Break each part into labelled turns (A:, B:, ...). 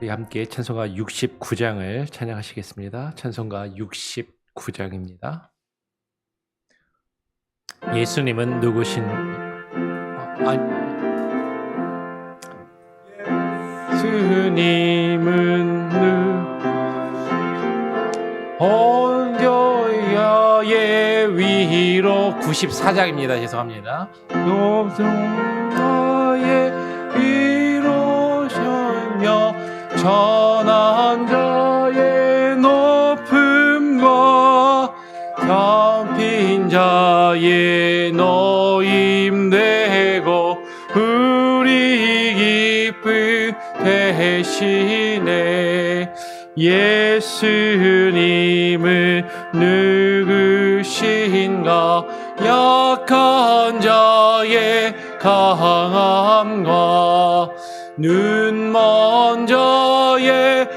A: 우리 함께 찬송가 69장을 찬양하시겠습니다. 찬송가 69장입니다. 예수님은 누구신 예수님은 언저야의 위로 94장입니다. 죄송합니다. 높성나의 위로 서며 전한 자의 높음과 담빈 자의 노임되고 우리 기쁨 되시네. 예수님은 누구신가? 약한 자의 강함과 눈먼 자의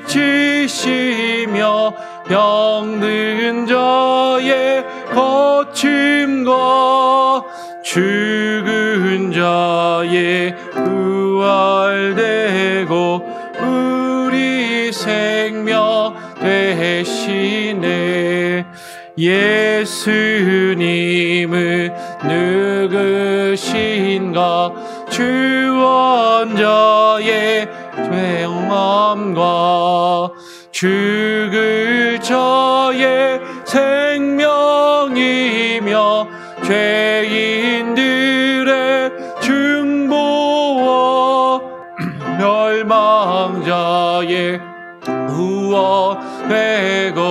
A: 빛이시며 병든 자의 거침과 죽은 자의 부활되고 우리 생명 되시네. 예수님은 누구신가? 주원자의 죄함과 죽을 자의 생명이며 죄인들의 중보와 멸망자의 구원되고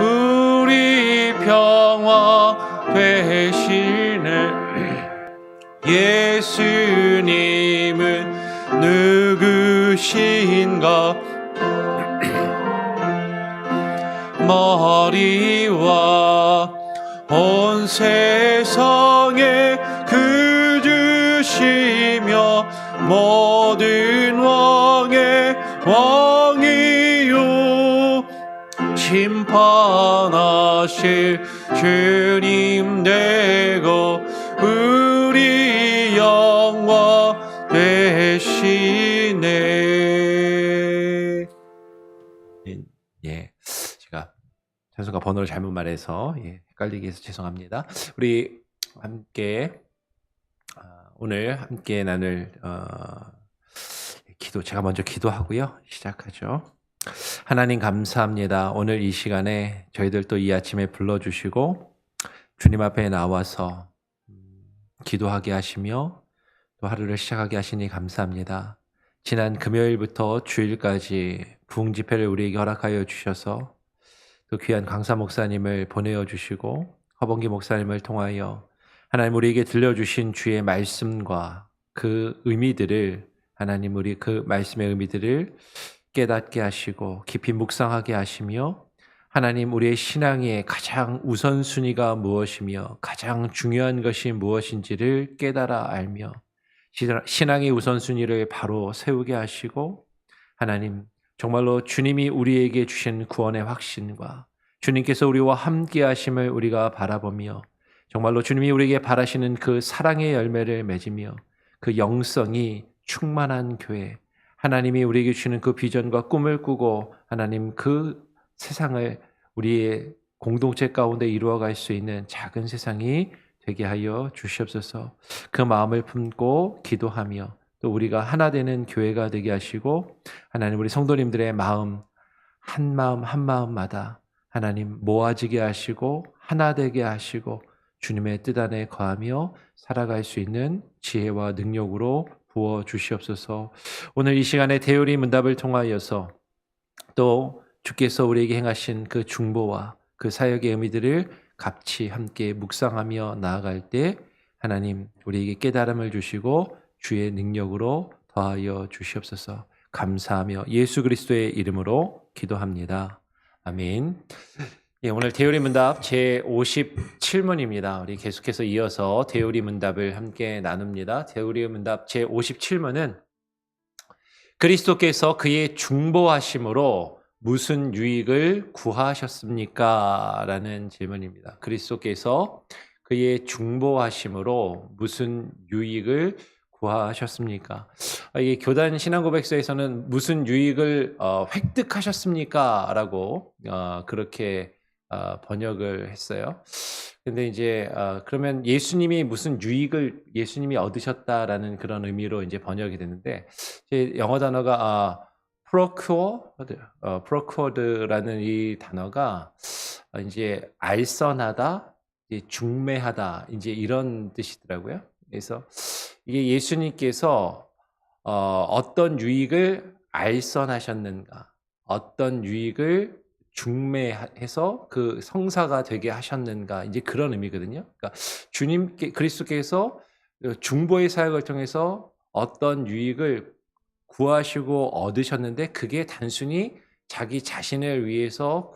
A: 우리 평화 되시네. 예수님은 누구신가? 머리와 온 세상에 그 주시며 모든 왕의 왕이요 심판하실 주님 되고 우리 영광 되시네. 예, 제가 찬송가 번호를 잘못 말해서 헷갈리게 해서 죄송합니다. 우리 함께 오늘 함께 나눌 기도, 제가 먼저 기도하고요 시작하죠. 하나님 감사합니다. 오늘 이 시간에 저희들 또 이 아침에 불러주시고 주님 앞에 나와서 기도하게 하시며 또 하루를 시작하게 하시니 감사합니다. 지난 금요일부터 주일까지 부흥 집회를 우리에게 허락하여 주셔서 또 귀한 강사 목사님을 보내어 주시고 허범기 목사님을 통하여 하나님 우리에게 들려주신 주의 말씀과 그 의미들을, 하나님 우리 그 말씀의 의미들을 깨닫게 하시고 깊이 묵상하게 하시며 하나님 우리의 신앙의 가장 우선순위가 무엇이며 가장 중요한 것이 무엇인지를 깨달아 알며 신앙의 우선순위를 바로 세우게 하시고 하나님 정말로 주님이 우리에게 주신 구원의 확신과 주님께서 우리와 함께 하심을 우리가 바라보며 정말로 주님이 우리에게 바라시는 그 사랑의 열매를 맺으며 그 영성이 충만한 교회, 하나님이 우리에게 주시는 그 비전과 꿈을 꾸고 하나님 그 세상을 우리의 공동체 가운데 이루어갈 수 있는 작은 세상이 되게 하여 주시옵소서. 그 마음을 품고 기도하며 또 우리가 하나 되는 교회가 되게 하시고 하나님 우리 성도님들의 마음 한 마음마다 하나님 모아지게 하시고 하나 되게 하시고 주님의 뜻 안에 거하며 살아갈 수 있는 지혜와 능력으로 부어 주시옵소서. 오늘 이 시간에 대우리 문답을 통하여서 또 주께서 우리에게 행하신 그 중보와 그 사역의 의미들을 같이 함께 묵상하며 나아갈 때 하나님 우리에게 깨달음을 주시고 주의 능력으로 더하여 주시옵소서. 감사하며 예수 그리스도의 이름으로 기도합니다. 아멘. 오늘 대우리 문답 제57문입니다. 우리 계속해서 이어서 대우리 문답을 함께 나눕니다. 대우리 문답 제57문은 그리스도께서 그의 중보하심으로 무슨 유익을 구하셨습니까? 라는 질문입니다. 그리스도께서 그의 중보하심으로 무슨 유익을 구하셨습니까? 이게 교단 신앙고백서에서는 무슨 유익을 획득하셨습니까? 라고 그렇게 번역을 했어요. 근데 이제 그러면 예수님이 무슨 유익을 예수님이 얻으셨다라는 그런 의미로 이제 번역이 되는데, 이제 영어 단어가 procured라는 이 단어가 이제 알선하다, 이제 중매하다, 이제 이런 뜻이더라고요. 그래서 이게 예수님께서 어떤 유익을 알선하셨는가, 어떤 유익을 중매해서 그 성사가 되게 하셨는가, 이제 그런 의미거든요. 그러니까 그리스도께서 중보의 사역을 통해서 어떤 유익을 구하시고 얻으셨는데, 그게 단순히 자기 자신을 위해서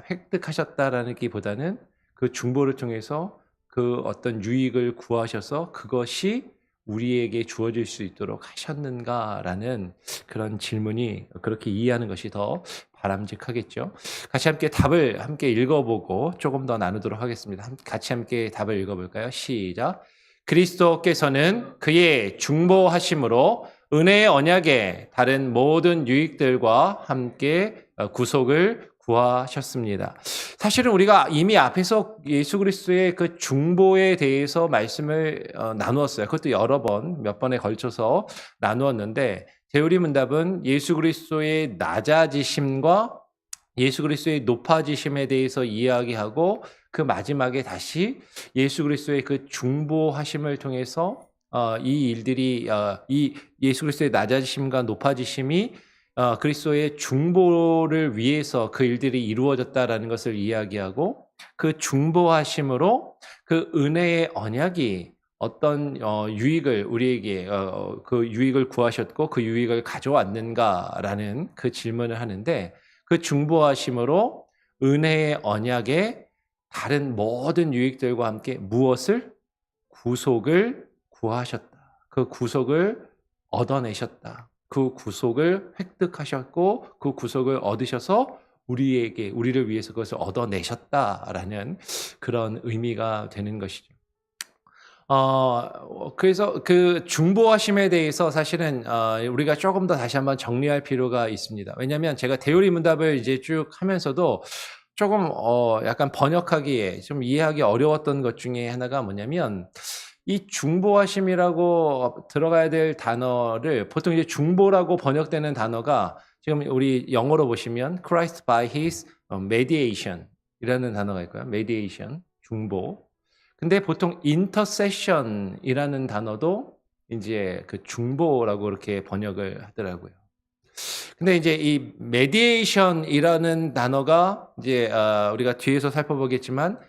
A: 획득하셨다라는 기보다는 그 중보를 통해서 그 어떤 유익을 구하셔서 그것이 우리에게 주어질 수 있도록 하셨는가라는 그런 질문이, 그렇게 이해하는 것이 더 바람직하겠죠. 같이 함께 답을 함께 읽어보고 조금 더 나누도록 하겠습니다. 같이 함께 답을 읽어볼까요? 시작. 그리스도께서는 그의 중보하심으로 은혜의 언약에 다른 모든 유익들과 함께 구속을 구하셨습니다. 사실은 우리가 이미 앞에서 예수 그리스도의 그 중보에 대해서 말씀을 나누었어요. 그것도 여러 번, 몇 번에 걸쳐서 나누었는데, 대우리 문답은 예수 그리스도의 낮아지심과 예수 그리스도의 높아지심에 대해서 이야기하고, 그 마지막에 다시 예수 그리스도의 그 중보하심을 통해서 이 일들이 이 예수 그리스도의 낮아지심과 높아지심이 그리스도의 중보를 위해서 그 일들이 이루어졌다라는 것을 이야기하고, 그 중보하심으로 그 은혜의 언약이 어떤 유익을 우리에게 그 유익을 구하셨고 그 유익을 가져왔는가라는 그 질문을 하는데, 그 중보하심으로 은혜의 언약에 다른 모든 유익들과 함께 무엇을? 구속을 구하셨다. 그 구속을 얻어내셨다. 그 구속을 획득하셨고 그 구속을 얻으셔서 우리를 위해서 그것을 얻어내셨다라는 그런 의미가 되는 것이죠. 그래서 그 중보하심에 대해서 사실은 우리가 조금 더 다시 한번 정리할 필요가 있습니다. 왜냐하면 제가 대우리 문답을 이제 쭉 하면서도 조금 약간 번역하기에 좀 이해하기 어려웠던 것 중에 하나가 뭐냐면, 이 중보하심이라고 들어가야 될 단어를 보통 이제 중보라고 번역되는 단어가, 지금 우리 영어로 보시면 Christ by His mediation 이라는 단어가 있고요. mediation, 중보. 근데 보통 intercession이라는 단어도 이제 그 중보라고 이렇게 번역을 하더라고요. 근데 이제 이 mediation이라는 단어가 이제 우리가 뒤에서 살펴보겠지만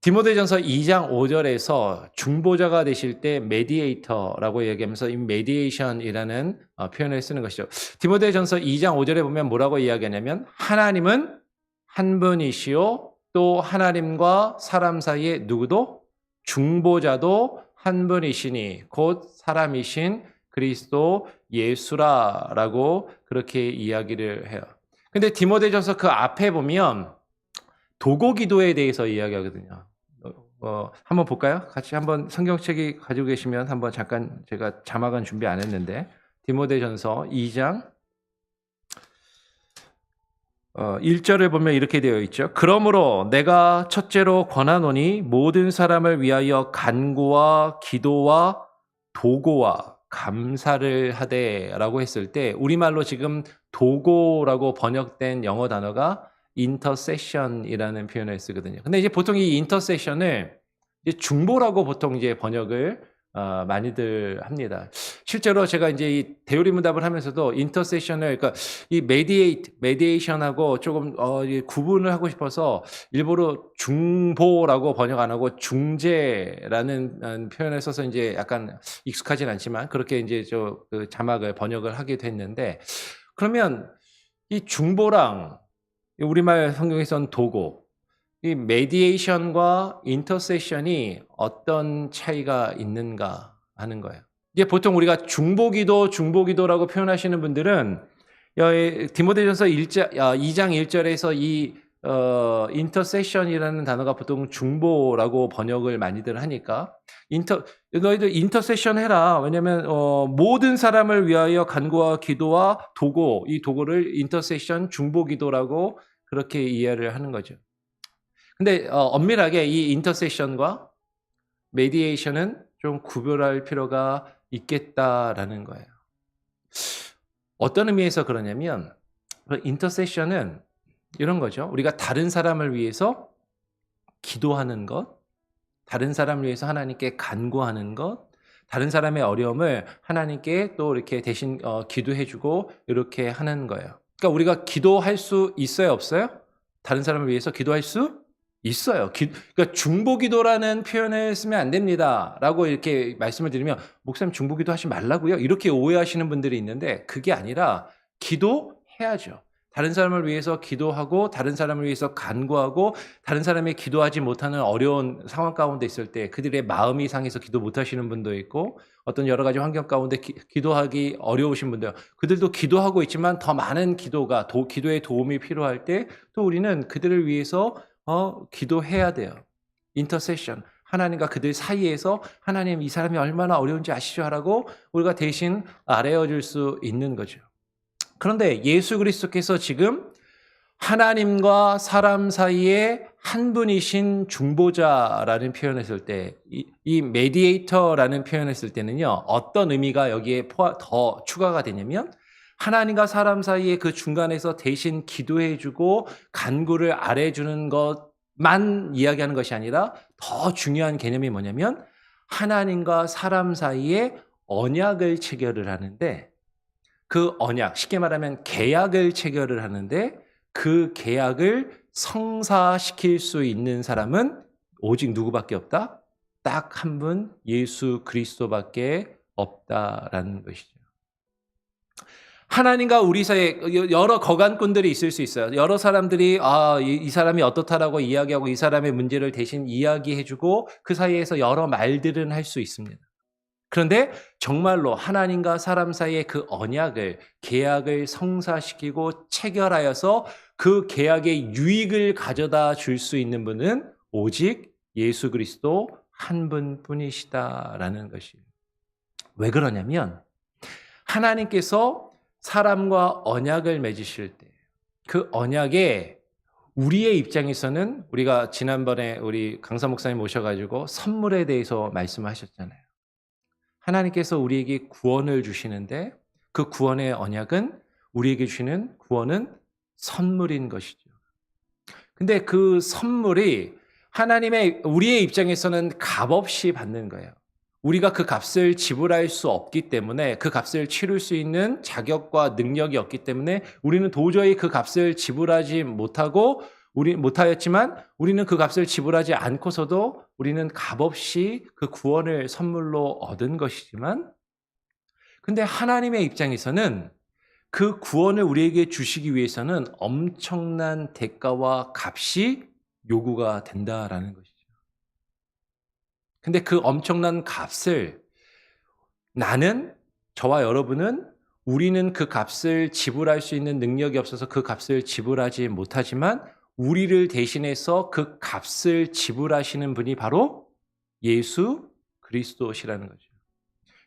A: 디모데전서 2장 5절에서 중보자가 되실 때 메디에이터라고 얘기하면서 이 mediation이라는 표현을 쓰는 것이죠. 디모데전서 2장 5절에 보면 뭐라고 이야기하냐면, 하나님은 한 분이시요 또 하나님과 사람 사이에 누구도? 중보자도 한 분이시니 곧 사람이신 그리스도 예수라라고 그렇게 이야기를 해요. 근데 디모데전서 그 앞에 보면 도고 기도에 대해서 이야기하거든요. 한번 볼까요? 같이 한번 성경책이 가지고 계시면 한번 잠깐, 제가 자막은 준비 안 했는데, 디모데전서 2장 1절을 보면 이렇게 되어 있죠. 그러므로 내가 첫째로 권하노니 모든 사람을 위하여 간구와 기도와 도고와 감사를 하되라고 했을 때, 우리말로 지금 도고라고 번역된 영어 단어가 intercession이라는 표현을 쓰거든요. 근데 이제 보통 이 intercession을 이제 중보라고 보통 이제 번역을 많이들 합니다. 실제로 제가 이제 이 대우리 문답을 하면서도 intercession을, 그러니까 이 mediation하고 조금 구분을 하고 싶어서 일부러 중보라고 번역 안 하고 중재라는 표현을 써서 이제 약간 익숙하진 않지만 그렇게 이제 그 자막을 번역을 하기도 했는데, 그러면 이 중보랑 우리말 성경에서는 도고, 이 메디에이션과 인터세션이 어떤 차이가 있는가 하는 거예요. 이게 보통 우리가 중보기도라고 표현하시는 분들은 디모데전서 2장 1절에서 이 인터세션이라는 단어가 보통 중보라고 번역을 많이들 하니까 너희들 인터세션 해라. 왜냐면 모든 사람을 위하여 간구와 기도와 도고, 이 도고를 인터세션 중보 기도라고 그렇게 이해를 하는 거죠. 근데 엄밀하게 이 인터세션과 메디에이션은 좀 구별할 필요가 있겠다라는 거예요. 어떤 의미에서 그러냐면 인터세션은 이런 거죠. 우리가 다른 사람을 위해서 기도하는 것, 다른 사람을 위해서 하나님께 간구하는 것, 다른 사람의 어려움을 하나님께 또 이렇게 대신 기도해주고 이렇게 하는 거예요. 그러니까 우리가 기도할 수 있어요, 없어요? 다른 사람을 위해서 기도할 수 있어요. 그러니까 중보기도라는 표현을 쓰면 안 됩니다라고 이렇게 말씀을 드리면 목사님 중보기도 하지 말라고요? 이렇게 오해하시는 분들이 있는데 그게 아니라 기도해야죠. 다른 사람을 위해서 기도하고 다른 사람을 위해서 간구하고 다른 사람이 기도하지 못하는 어려운 상황 가운데 있을 때 그들의 마음이 상해서 기도 못하시는 분도 있고 어떤 여러 가지 환경 가운데 기도하기 어려우신 분들, 그들도 기도하고 있지만 더 많은 기도의 도움이 필요할 때 또 우리는 그들을 위해서 기도해야 돼요. 인터세션. 하나님과 그들 사이에서 하나님 이 사람이 얼마나 어려운지 아시죠? 하라고 우리가 대신 아뢰어줄 수 있는 거죠. 그런데 예수 그리스도께서 지금 하나님과 사람 사이에 한 분이신 중보자라는 표현을 쓸 때, 이 메디에이터라는 표현을 쓸 때는요, 어떤 의미가 여기에 더 추가가 되냐면, 하나님과 사람 사이에 그 중간에서 대신 기도해주고 간구를 아뢰주는 것만 이야기하는 것이 아니라 더 중요한 개념이 뭐냐면, 하나님과 사람 사이에 언약을 체결을 하는데, 그 언약, 쉽게 말하면 계약을 체결을 하는데 그 계약을 성사시킬 수 있는 사람은 오직 누구밖에 없다? 딱 한 분, 예수 그리스도밖에 없다라는 것이죠. 하나님과 우리 사이에 여러 거간꾼들이 있을 수 있어요. 여러 사람들이 이 사람이 어떻다라고 이야기하고 이 사람의 문제를 대신 이야기해주고 그 사이에서 여러 말들은 할 수 있습니다. 그런데 정말로 하나님과 사람 사이의 그 언약을, 계약을 성사시키고 체결하여서 그 계약의 유익을 가져다 줄 수 있는 분은 오직 예수 그리스도 한 분뿐이시다라는 것이에요. 왜 그러냐면 하나님께서 사람과 언약을 맺으실 때 그 언약에 우리의 입장에서는 우리가 지난번에 우리 강사 목사님 모셔가지고 선물에 대해서 말씀하셨잖아요. 하나님께서 우리에게 구원을 주시는데 그 구원의 언약은 우리에게 주시는 구원은 선물인 것이죠. 근데 그 선물이 우리의 입장에서는 값없이 받는 거예요. 우리가 그 값을 지불할 수 없기 때문에 그 값을 치를 수 있는 자격과 능력이 없기 때문에 우리는 도저히 그 값을 지불하지 못하였지만 우리는 그 값을 지불하지 않고서도 우리는 값없이 그 구원을 선물로 얻은 것이지만 근데 하나님의 입장에서는 그 구원을 우리에게 주시기 위해서는 엄청난 대가와 값이 요구가 된다라는 것이죠. 근데 그 엄청난 값을 저와 여러분은 우리는 그 값을 지불할 수 있는 능력이 없어서 그 값을 지불하지 못하지만 우리를 대신해서 그 값을 지불하시는 분이 바로 예수 그리스도시라는 거죠.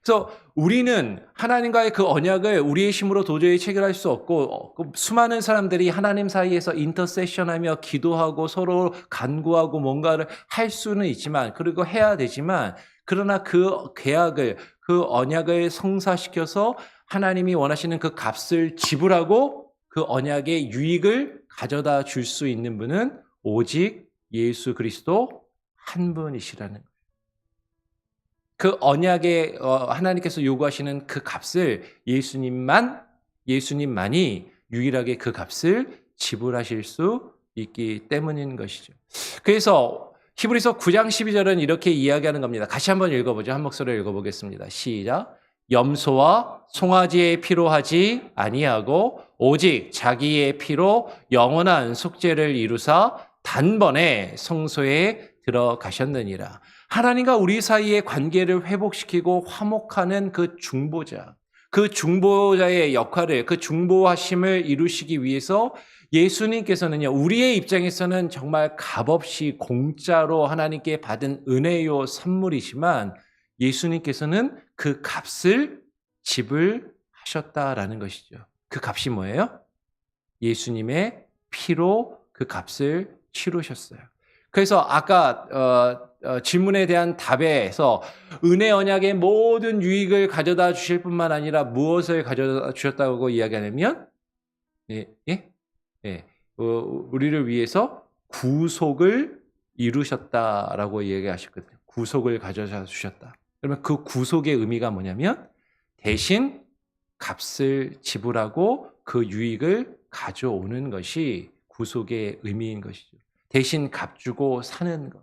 A: 그래서 우리는 하나님과의 그 언약을 우리의 힘으로 도저히 체결할 수 없고 수많은 사람들이 하나님 사이에서 인터세션하며 기도하고 서로 간구하고 뭔가를 할 수는 있지만 그리고 해야 되지만 그러나 그 계약을 그 언약을 성사시켜서 하나님이 원하시는 그 값을 지불하고 그 언약의 유익을 가져다 줄 수 있는 분은 오직 예수 그리스도 한 분이시라는 거예요. 그 언약에 하나님께서 요구하시는 그 값을 예수님만이 유일하게 그 값을 지불하실 수 있기 때문인 것이죠. 그래서 히브리서 9장 12절은 이렇게 이야기하는 겁니다. 같이 한번 읽어보죠. 한 목소리로 읽어보겠습니다. 시작. 염소와 송아지의 피로 하지 아니하고 오직 자기의 피로 영원한 속죄를 이루사 단번에 성소에 들어가셨느니라. 하나님과 우리 사이의 관계를 회복시키고 화목하는 그 중보자, 그 중보자의 역할을, 그 중보하심을 이루시기 위해서 예수님께서는요, 우리의 입장에서는 정말 값없이 공짜로 하나님께 받은 은혜요 선물이지만 예수님께서는 그 값을 지불하셨다라는 것이죠. 그 값이 뭐예요? 예수님의 피로 그 값을 치르셨어요. 그래서 아까 질문에 대한 답에서 은혜 언약의 모든 유익을 가져다 주실 뿐만 아니라 무엇을 가져다 주셨다고 이야기하냐면 우리를 위해서 구속을 이루셨다라고 얘기하셨거든요. 구속을 가져다 주셨다. 그러면 그 구속의 의미가 뭐냐면 대신 값을 지불하고 그 유익을 가져오는 것이 구속의 의미인 것이죠. 대신 값 주고 사는 것.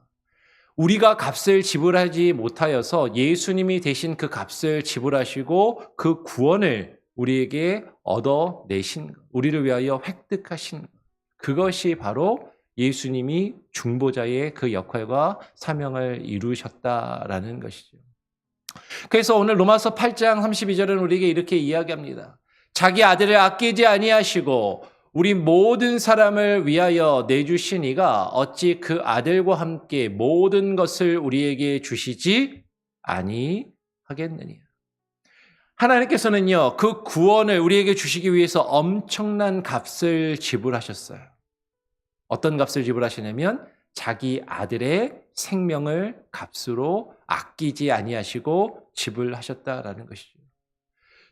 A: 우리가 값을 지불하지 못하여서 예수님이 대신 그 값을 지불하시고 그 구원을 우리에게 얻어내신 것, 우리를 위하여 획득하신 것. 그것이 바로 예수님이 중보자의 그 역할과 사명을 이루셨다라는 것이죠. 그래서 오늘 로마서 8장 32절은 우리에게 이렇게 이야기합니다. 자기 아들을 아끼지 아니하시고 우리 모든 사람을 위하여 내주신 이가 어찌 그 아들과 함께 모든 것을 우리에게 주시지 아니하겠느냐. 하나님께서는요, 그 구원을 우리에게 주시기 위해서 엄청난 값을 지불하셨어요. 어떤 값을 지불하시냐면 자기 아들의 생명을 값으로 아끼지 아니하시고 지불하셨다라는 것이죠.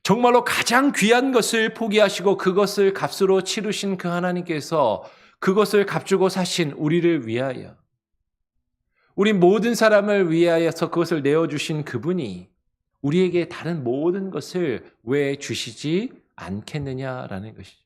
A: 정말로 가장 귀한 것을 포기하시고 그것을 값으로 치르신 그 하나님께서 그것을 값주고 사신 우리를 위하여, 우리 모든 사람을 위하여서 그것을 내어주신 그분이 우리에게 다른 모든 것을 왜 주시지 않겠느냐라는 것이죠.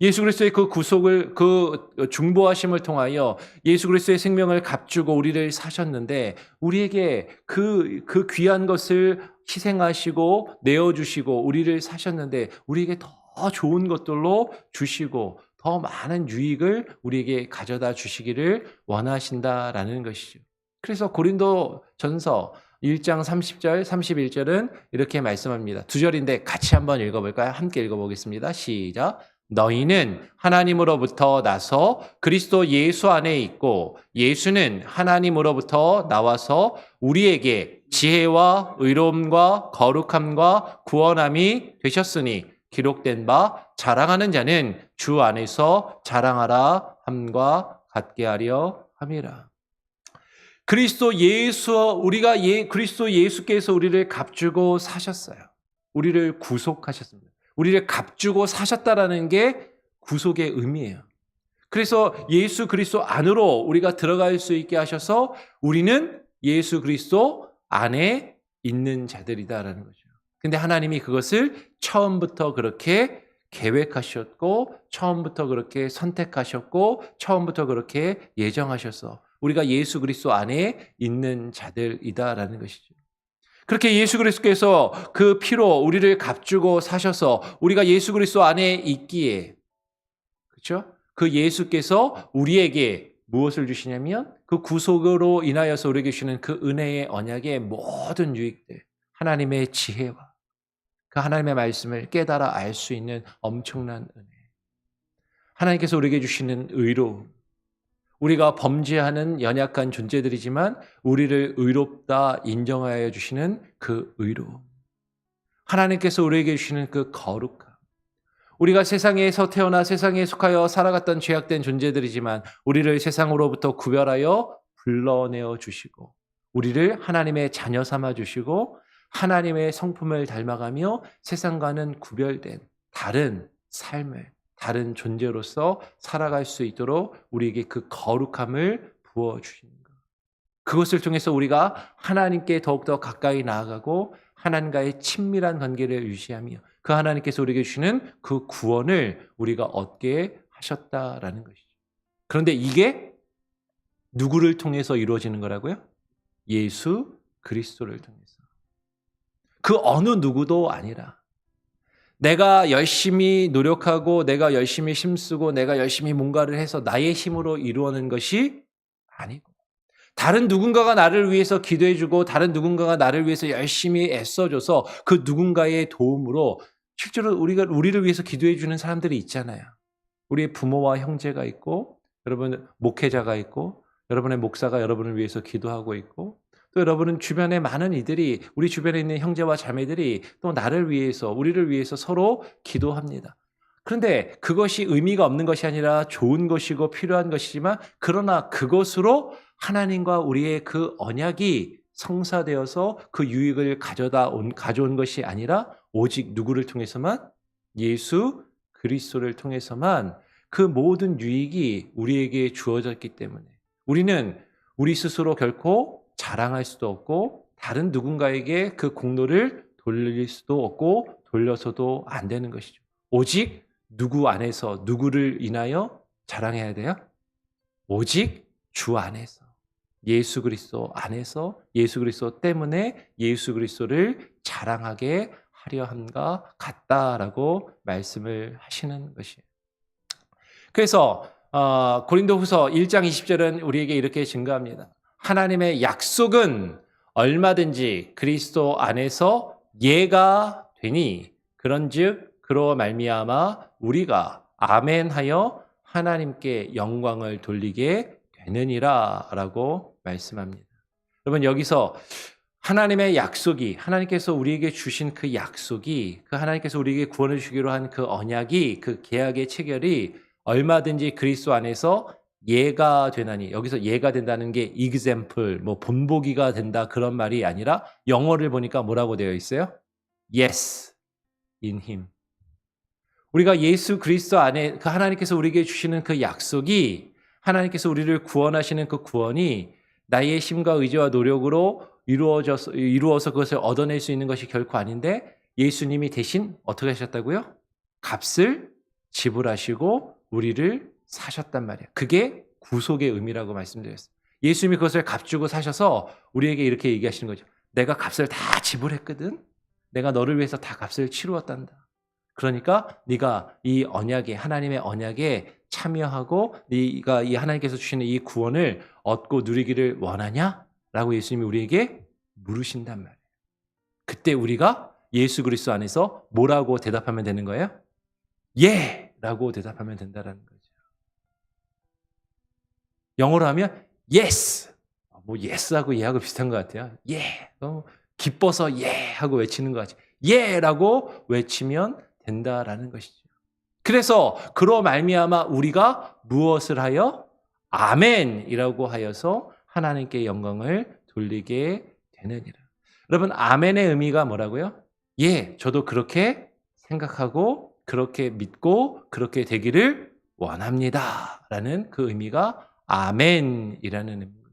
A: 예수 그리스도의 그 구속을, 그 중보하심을 통하여 예수 그리스도의 생명을 값주고 우리를 사셨는데 우리에게 그 귀한 것을 희생하시고 내어주시고 우리를 사셨는데 우리에게 더 좋은 것들로 주시고 더 많은 유익을 우리에게 가져다 주시기를 원하신다라는 것이죠. 그래서 고린도전서 1장 30절, 31절은 이렇게 말씀합니다. 두 절인데 같이 한번 읽어볼까요? 함께 읽어보겠습니다. 시작. 너희는 하나님으로부터 나서 그리스도 예수 안에 있고 예수는 하나님으로부터 나와서 우리에게 지혜와 의로움과 거룩함과 구원함이 되셨으니 기록된 바 자랑하는 자는 주 안에서 자랑하라 함과 같게 하려 함이라. 그리스도 예수께서 우리를 값주고 사셨어요. 우리를 구속하셨습니다. 우리를 값주고 사셨다라는 게 구속의 의미예요. 그래서 예수 그리스도 안으로 우리가 들어갈 수 있게 하셔서 우리는 예수 그리스도 안에 있는 자들이다라는 거죠. 근데 하나님이 그것을 처음부터 그렇게 계획하셨고 처음부터 그렇게 선택하셨고 처음부터 그렇게 예정하셔서 우리가 예수 그리스도 안에 있는 자들이다라는 것이죠. 그렇게 예수 그리스도께서 그 피로 우리를 값주고 사셔서 우리가 예수 그리스도 안에 있기에, 그렇죠? 그 예수께서 우리에게 무엇을 주시냐면 그 구속으로 인하여서 우리에게 주시는 그 은혜의 언약의 모든 유익들, 하나님의 지혜와 그 하나님의 말씀을 깨달아 알 수 있는 엄청난 은혜, 하나님께서 우리에게 주시는 의로움, 우리가 범죄하는 연약한 존재들이지만 우리를 의롭다 인정하여 주시는 그 의로움, 하나님께서 우리에게 주시는 그 거룩함, 우리가 세상에서 태어나 세상에 속하여 살아갔던 죄악된 존재들이지만 우리를 세상으로부터 구별하여 불러내어 주시고 우리를 하나님의 자녀 삼아 주시고 하나님의 성품을 닮아가며 세상과는 구별된 다른 삶을, 다른 존재로서 살아갈 수 있도록 우리에게 그 거룩함을 부어주시는 것. 그것을 통해서 우리가 하나님께 더욱더 가까이 나아가고 하나님과의 친밀한 관계를 유지하며 그 하나님께서 우리에게 주시는 그 구원을 우리가 얻게 하셨다라는 것이죠. 그런데 이게 누구를 통해서 이루어지는 거라고요? 예수 그리스도를 통해서. 그 어느 누구도 아니라 내가 열심히 노력하고 내가 열심히 힘쓰고 내가 열심히 뭔가를 해서 나의 힘으로 이루어낸 것이 아니고 다른 누군가가 나를 위해서 기도해주고 다른 누군가가 나를 위해서 열심히 애써줘서 그 누군가의 도움으로 실제로 우리를 위해서 기도해주는 사람들이 있잖아요. 우리의 부모와 형제가 있고 여러분 목회자가 있고 여러분의 목사가 여러분을 위해서 기도하고 있고 또 여러분은 주변에 많은 이들이 우리 주변에 있는 형제와 자매들이 또 나를 위해서 우리를 위해서 서로 기도합니다. 그런데 그것이 의미가 없는 것이 아니라 좋은 것이고 필요한 것이지만 그러나 그것으로 하나님과 우리의 그 언약이 성사되어서 그 유익을 가져온 것이 아니라 오직 누구를 통해서만? 예수 그리스도를 통해서만 그 모든 유익이 우리에게 주어졌기 때문에 우리는 우리 스스로 결코 자랑할 수도 없고 다른 누군가에게 그 공로를 돌릴 수도 없고 돌려서도 안 되는 것이죠. 오직 누구 안에서 누구를 인하여 자랑해야 돼요? 오직 주 안에서 예수 그리스도 안에서 예수 그리스도 때문에 예수 그리스도를 자랑하게 하려 함과 같다라고 말씀을 하시는 것이에요. 그래서 고린도후서 1장 20절은 우리에게 이렇게 증거합니다. 하나님의 약속은 얼마든지 그리스도 안에서 예가 되니 그런즉 그로 말미암아 우리가 아멘하여 하나님께 영광을 돌리게 되느니라 라고 말씀합니다. 여러분 여기서 하나님의 약속이 하나님께서 우리에게 주신 그 약속이 그 하나님께서 우리에게 구원을 주기로 한 그 언약이 그 계약의 체결이 얼마든지 그리스도 안에서 예가 되나니 여기서 예가 된다는 게 example 뭐 본보기가 된다 그런 말이 아니라 영어를 보니까 뭐라고 되어 있어요? Yes in him. 우리가 예수 그리스도 안에 그 하나님께서 우리에게 주시는 그 약속이 하나님께서 우리를 구원하시는 그 구원이 나의 힘과 의지와 노력으로 이루어서 그것을 얻어낼 수 있는 것이 결코 아닌데 예수님이 대신 어떻게 하셨다고요? 값을 지불하시고 우리를 사셨단 말이에요. 그게 구속의 의미라고 말씀드렸어요. 예수님이 그것을 값주고 사셔서 우리에게 이렇게 얘기하시는 거죠. 내가 값을 다 지불했거든. 내가 너를 위해서 다 값을 치루었단다. 그러니까 네가 이 언약에 하나님의 언약에 참여하고 네가 이 하나님께서 주시는 이 구원을 얻고 누리기를 원하냐? 라고 예수님이 우리에게 물으신단 말이에요. 그때 우리가 예수 그리스도 안에서 뭐라고 대답하면 되는 거예요? 예! 라고 대답하면 된다는 거죠. 영어로 하면 yes! 뭐 yes하고 예하고 비슷한 것 같아요. 예! 기뻐서 예! 하고 외치는 것 같이 예! 라고 외치면 된다라는 것이죠. 그래서 그로 말미암아 우리가 무엇을 하여 아멘이라고 하여서 하나님께 영광을 돌리게 되느니라. 여러분 아멘의 의미가 뭐라고요? 예, 저도 그렇게 생각하고 그렇게 믿고 그렇게 되기를 원합니다. 라는 그 의미가 아멘이라는 의미입니다.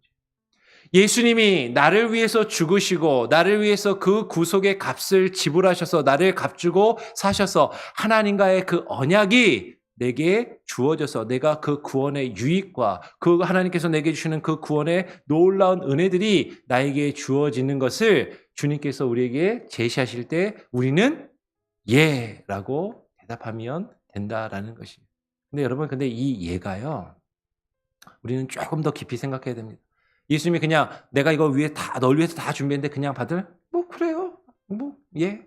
A: 예수님이 나를 위해서 죽으시고 나를 위해서 그 구속의 값을 지불하셔서 나를 값주고 사셔서 하나님과의 그 언약이 내게 주어져서 내가 그 구원의 유익과 그 하나님께서 내게 주시는 그 구원의 놀라운 은혜들이 나에게 주어지는 것을 주님께서 우리에게 제시하실 때 우리는 예라고 대답하면 된다라는 것입니다. 근데 여러분 이 예가요. 우리는 조금 더 깊이 생각해야 됩니다. 예수님이 그냥 내가 이거 널 위해서 다 준비했는데 그냥 받을? 뭐 그래요. 예.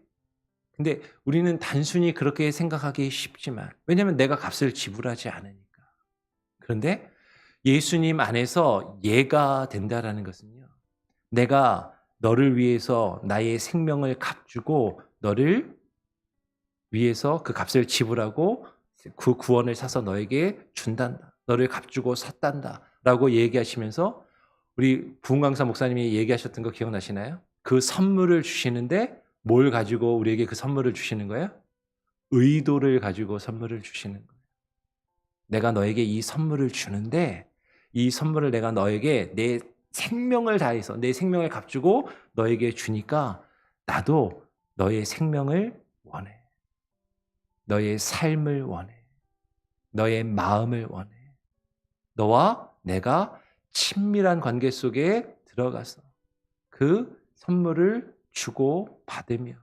A: 근데 우리는 단순히 그렇게 생각하기 쉽지만 왜냐하면 내가 값을 지불하지 않으니까. 그런데 예수님 안에서 예가 된다라는 것은요. 내가 너를 위해서 나의 생명을 값주고 너를 위해서 그 값을 지불하고 그 구원을 사서 너에게 준단다. 너를 값주고 샀단다. 라고 얘기하시면서 우리 부흥강사 목사님이 얘기하셨던 거 기억나시나요? 그 선물을 주시는데 뭘 가지고 우리에게 그 선물을 주시는 거예요? 의도를 가지고 선물을 주시는 거예요. 내가 너에게 이 선물을 주는데 이 선물을 내가 너에게 내 생명을 다해서 내 생명을 값주고 너에게 주니까 나도 너의 생명을 원해. 너의 삶을 원해. 너의 마음을 원해. 너와 내가 친밀한 관계 속에 들어가서 그 선물을 주고 받으며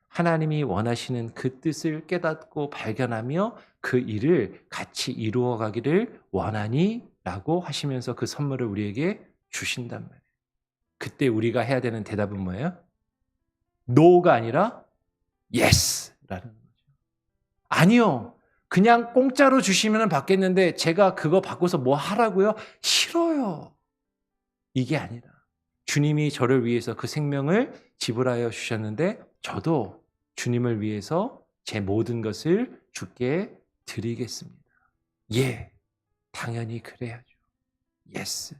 A: 하나님이 원하시는 그 뜻을 깨닫고 발견하며 그 일을 같이 이루어 가기를 원하니? 라고 하시면서 그 선물을 우리에게 주신단 말이에요. 그때 우리가 해야 되는 대답은 뭐예요? 노가 아니라 예스라는 거죠. 아니요. 그냥 공짜로 주시면 받겠는데 제가 그거 받고서 뭐 하라고요? 싫어요. 이게 아니라 주님이 저를 위해서 그 생명을 지불하여 주셨는데 저도 주님을 위해서 제 모든 것을 주께 드리겠습니다. 예, 당연히 그래야죠. 예스.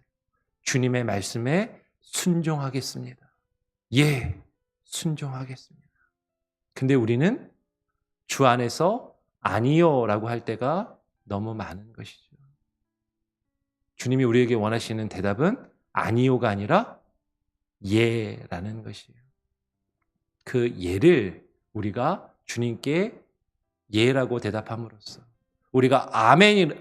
A: 주님의 말씀에 순종하겠습니다. 예, 순종하겠습니다. 근데 우리는 주 안에서 아니요 라고 할 때가 너무 많은 것이죠. 주님이 우리에게 원하시는 대답은 아니요가 아니라 예라는 것이에요. 그 예를 우리가 주님께 예라고 대답함으로써 우리가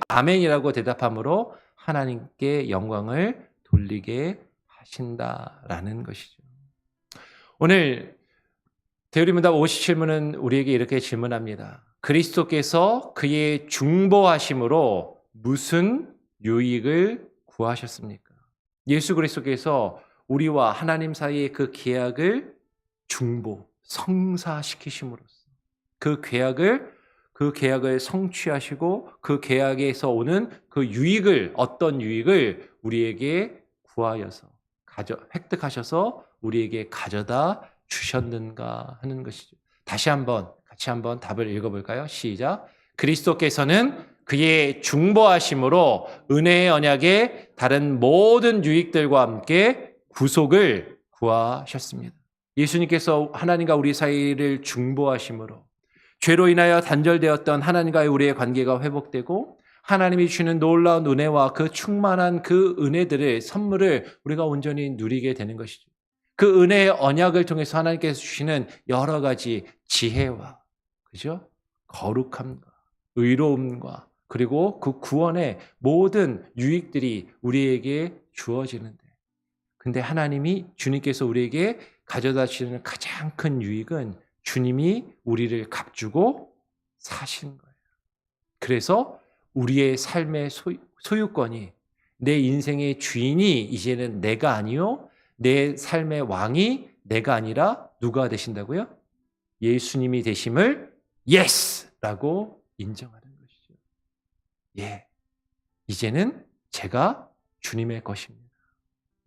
A: 아멘이라고 대답함으로 하나님께 영광을 돌리게 하신다라는 것이죠. 오늘 대우리문답 57문은 우리에게 이렇게 질문합니다. 그리스도께서 그의 중보하심으로 무슨 유익을 구하셨습니까? 예수 그리스도께서 우리와 하나님 사이의 그 계약을 성사시키심으로써 그 계약을 성취하시고 그 계약에서 오는 그 유익을 어떤 유익을 우리에게 구하여서 획득하셔서 우리에게 가져다 주셨는가 하는 것이죠. 같이 한번 답을 읽어볼까요? 시작. 그리스도께서는 그의 중보하심으로 은혜의 언약의 다른 모든 유익들과 함께 구속을 구하셨습니다. 예수님께서 하나님과 우리 사이를 중보하심으로 죄로 인하여 단절되었던 하나님과의 우리의 관계가 회복되고 하나님이 주시는 놀라운 은혜와 그 충만한 그 은혜들의 선물을 우리가 온전히 누리게 되는 것이죠. 그 은혜의 언약을 통해서 하나님께서 주시는 여러 가지 지혜와 그죠? 거룩함과 의로움과 그리고 그 구원의 모든 유익들이 우리에게 주어지는데 근데 주님께서 우리에게 가져다 주시는 가장 큰 유익은 주님이 우리를 값주고 사신 거예요. 그래서 우리의 삶의 소유권이 내 인생의 주인이 이제는 내가 아니요 내 삶의 왕이 내가 아니라 누가 되신다고요? 예수님이 되심을 예스라고 인정하는 것이죠. 예, 이제는 제가 주님의 것입니다.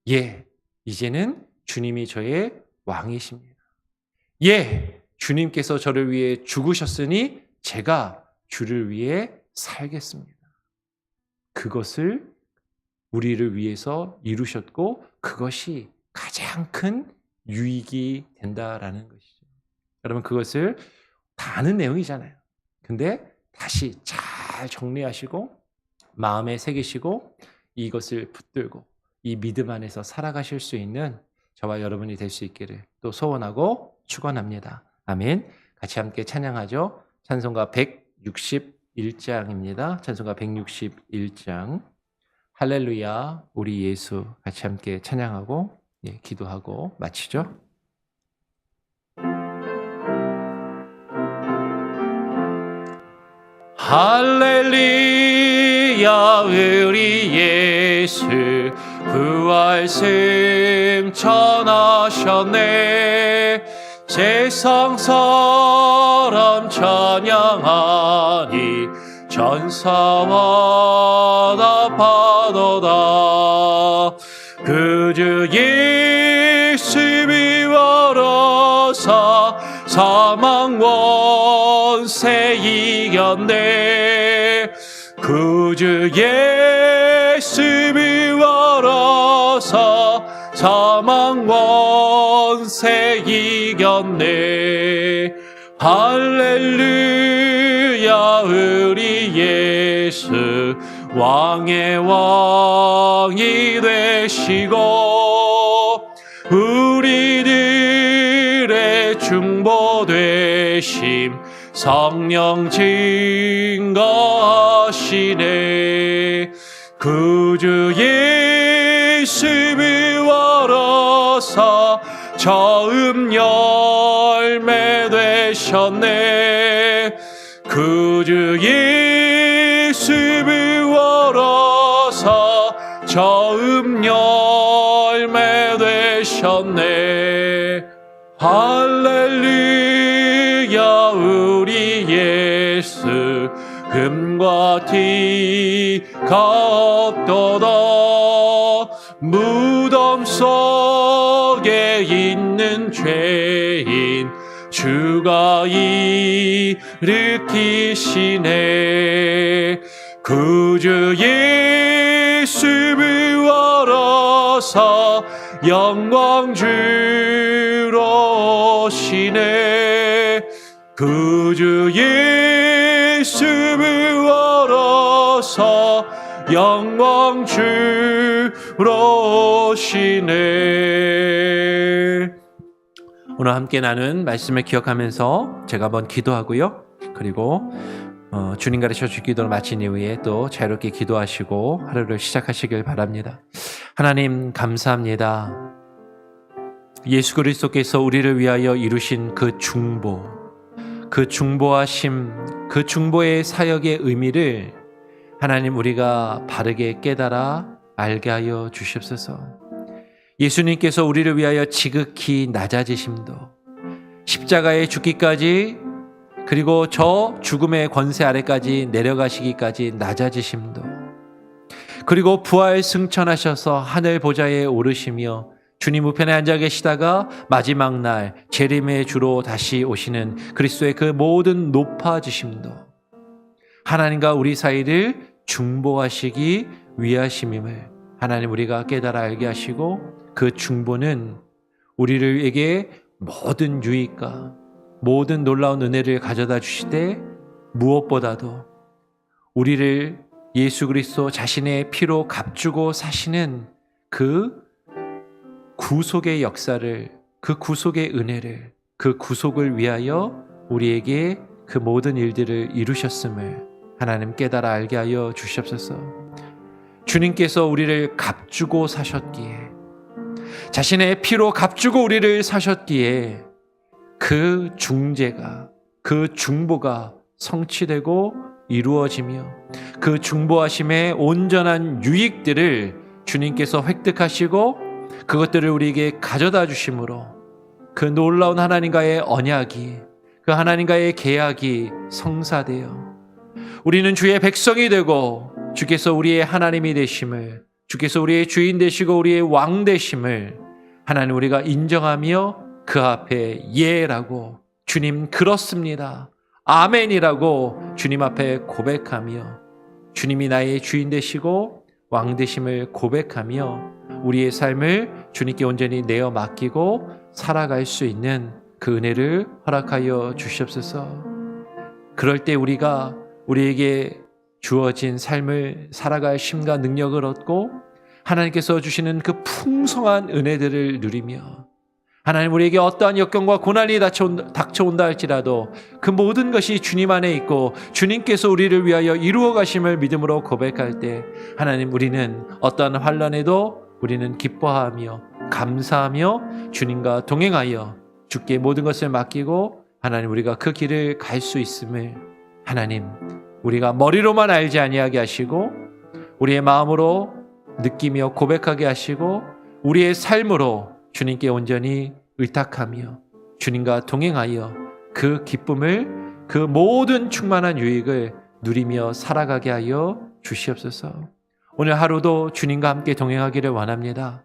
A: 예, 이제는 주님이 저의 왕이십니다. 예, 주님께서 저를 위해 죽으셨으니 제가 주를 위해 살겠습니다. 그것을 우리를 위해서 이루셨고 그것이 가장 큰 유익이 된다라는 것이죠. 여러분 그것을 다 아는 내용이잖아요. 근데 다시 잘 정리하시고 마음에 새기시고 이것을 붙들고 이 믿음 안에서 살아가실 수 있는 저와 여러분이 될 수 있기를 또 소원하고 축원합니다. 아멘. 같이 함께 찬양하죠. 찬송가 161장입니다. 찬송가 161장. 할렐루야 우리 예수 같이 함께 찬양하고 기도하고 마치죠. 할렐루야 우리 예수 부활 승천하셨네. 세상 사람 찬양하니 전사와 답하도다. 그저 예수 비워라사 사망 원세 이겼네. 그저 예수 비워라사 사망 원세 이겼네. 할렐루야 우리 예수 왕의 왕이 되시고 우리들의 중보 되심 성령 증거하시네. 그저 예수 비워라사 처음 열매 되셨네. 그저 예수 비워라사 처음 열매 주셨네. 할렐루야 우리 예수 금과 티가 없도다. 무덤 속에 있는 죄인 주가 일으키시네. 구주 예수 부활하사 영광 주로 오시네. 구주 예수 부활하사 영광 주로 오시네. 오늘 함께 나눈 말씀을 기억하면서 제가 한번 기도하고요. 그리고 주님 가르쳐 줄 기도를 마친 이후에 또 자유롭게 기도하시고 하루를 시작하시길 바랍니다. 하나님 감사합니다. 예수 그리스도께서 우리를 위하여 이루신 그 중보, 그 중보하심, 그 중보의 사역의 의미를 하나님 우리가 바르게 깨달아 알게 하여 주시옵소서. 예수님께서 우리를 위하여 지극히 낮아지심도, 십자가에 죽기까지, 그리고 저 죽음의 권세 아래까지 내려가시기까지 낮아지심도, 그리고 부활 승천하셔서 하늘 보좌에 오르시며 주님 우편에 앉아 계시다가 마지막 날 재림의 주로 다시 오시는 그리스도의 그 모든 높아지심도 하나님과 우리 사이를 중보하시기 위하심임을 하나님 우리가 깨달아 알게 하시고, 그 중보는 우리에게 모든 유익과 모든 놀라운 은혜를 가져다 주시되, 무엇보다도 우리를 예수 그리스도 자신의 피로 값주고 사시는 그 구속의 역사를, 그 구속의 은혜를, 그 구속을 위하여 우리에게 그 모든 일들을 이루셨음을 하나님 깨달아 알게 하여 주시옵소서. 주님께서 우리를 값주고 사셨기에, 자신의 피로 값주고 우리를 사셨기에 그 중재가, 그 중보가 성취되고 이루어지며 그 중보하심의 온전한 유익들을 주님께서 획득하시고 그것들을 우리에게 가져다 주심으로 그 놀라운 하나님과의 언약이, 그 하나님과의 계약이 성사되어 우리는 주의 백성이 되고 주께서 우리의 하나님이 되심을, 주께서 우리의 주인 되시고 우리의 왕 되심을 하나님 우리가 인정하며 그 앞에 예라고, 주님 그렇습니다, 아멘이라고 주님 앞에 고백하며 주님이 나의 주인 되시고 왕 되심을 고백하며 우리의 삶을 주님께 온전히 내어 맡기고 살아갈 수 있는 그 은혜를 허락하여 주시옵소서. 그럴 때 우리가 우리에게 주어진 삶을 살아갈 힘과 능력을 얻고 하나님께서 주시는 그 풍성한 은혜들을 누리며, 하나님 우리에게 어떠한 역경과 고난이 닥쳐온다 할지라도 그 모든 것이 주님 안에 있고 주님께서 우리를 위하여 이루어 가심을 믿음으로 고백할 때 하나님 우리는 어떠한 환난에도 우리는 기뻐하며 감사하며 주님과 동행하여 주께 모든 것을 맡기고 하나님 우리가 그 길을 갈 수 있음을 하나님 우리가 머리로만 알지 아니하게 하시고 우리의 마음으로 느끼며 고백하게 하시고 우리의 삶으로 주님께 온전히 의탁하며 주님과 동행하여 그 기쁨을, 그 모든 충만한 유익을 누리며 살아가게 하여 주시옵소서. 오늘 하루도 주님과 함께 동행하기를 원합니다.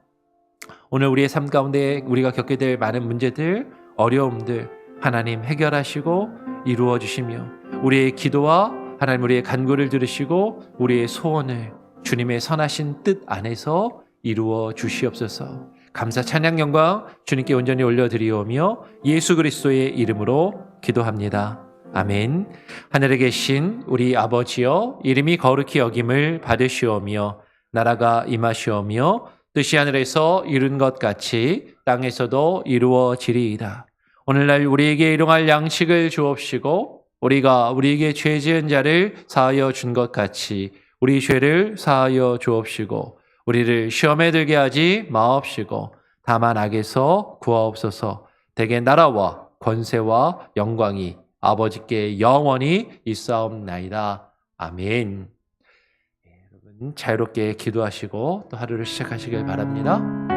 A: 오늘 우리의 삶 가운데 우리가 겪게 될 많은 문제들, 어려움들 하나님 해결하시고 이루어 주시며 우리의 기도와 하나님 우리의 간구를 들으시고 우리의 소원을 주님의 선하신 뜻 안에서 이루어 주시옵소서. 감사 찬양 영광 주님께 온전히 올려드리오며 예수 그리스도의 이름으로 기도합니다. 아멘. 하늘에 계신 우리 아버지여, 이름이 거룩히 여김을 받으시오며 나라가 임하시오며 뜻이 하늘에서 이룬 것 같이 땅에서도 이루어지리이다. 오늘날 우리에게 일용할 양식을 주옵시고 우리가 우리에게 죄 지은 자를 사하여 준 것 같이 우리 죄를 사하여 주옵시고 우리를 시험에 들게 하지 마옵시고 다만 악에서 구하옵소서. 대개 나라와 권세와 영광이 아버지께 영원히 있사옵나이다. 아멘. 여러분 자유롭게 기도하시고 또 하루를 시작하시길 바랍니다.